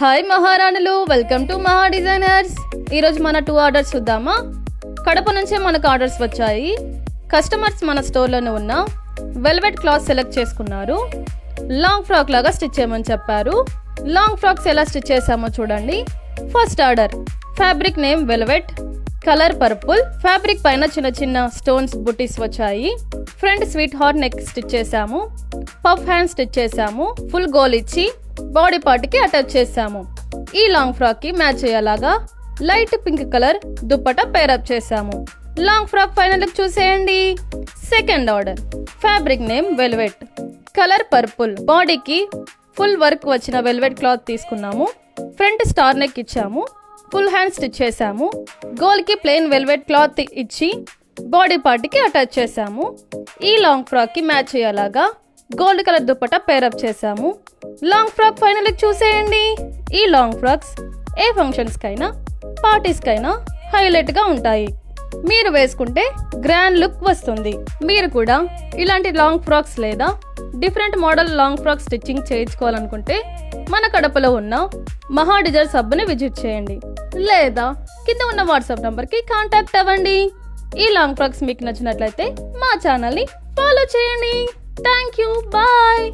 Hi మహారాణులు, welcome to మహా designers. ఈరోజు మన 2 ఆర్డర్స్ చూద్దామా. కడప నుంచే మనకు ఆర్డర్స్ వచ్చాయి. కస్టమర్స్ మన స్టోర్లోనే ఉన్న వెల్వెట్ క్లాత్ సెలెక్ట్ చేసుకున్నారు. లాంగ్ ఫ్రాక్ లాగా స్టిచ్ చేయమని చెప్పారు. లాంగ్ ఫ్రాక్స్ ఎలా స్టిచ్ చేసామో చూడండి. First order fabric name velvet, colour purple. Fabric పైన చిన్న చిన్న స్టోన్స్ బుటీస్ వచ్చాయి. Front sweet heart neck stitch చేసాము. పఫ్ హ్యాండ్ స్టిచ్ చేసాము. ఫుల్ గోల్ ఇచ్చి బాడీ పార్ట్ కి అటాచ్ చేసాము. ఈ లాంగ్ ఫ్రాక్ కి మ్యాచ్ అయ్యేలాగా light pink colour dupatta pair up చేసాము. లాంగ్ ఫ్రాక్ ఫైనల్ లుక్ చూసేయండి. Second order fabric name velvet, colour purple. బాడీకి ఫుల్ వర్క్ వచ్చిన వెల్వెట్ క్లాత్ తీసుకున్నాము. ఫ్రంట్ స్టార్ నెక్ ఇచ్చాము. ఫుల్ హ్యాండ్ స్టిచ్ చేసాము. గోల్ కి ప్లెయిన్ వెల్వెట్ క్లాత్ ఇచ్చి బాడీ పార్ట్ కి అటాచ్ చేసాము. ఈ లాంగ్ ఫ్రాక్ కి మ్యాచ్ అయ్యేలాగా గోల్డ్ కలర్ దుప్పట పేరప్ చేసాము. లాంగ్ ఫ్రాక్ ఫైనల్ లుక్ చూసేయండి. ఈ లాంగ్ ఫ్రాక్స్ ఏ ఫంక్షన్స్ కైనా పార్టీస్ కైనా హైలైట్ గా ఉంటాయి. మీరు వేసుకుంటే గ్రాండ్ లుక్ వస్తుంది. మీరు కూడా ఇలాంటి లాంగ్ ఫ్రాక్స్ లేదా different model long frock stitching చేయించుకోవాలనుకుంటే మన కడపలో ఉన్న మహా డిజైనర్స్ హబ్ని విజిట్ చేయండి, లేదా కింద ఉన్న వాట్సాప్ నంబర్కి కాంటాక్ట్ అవ్వండి. ఈ లాంగ్ ఫ్రాక్స్ మీకు నచ్చినట్లయితే మా ఛానల్ని ఫాలో చేయండి. Thank you, bye.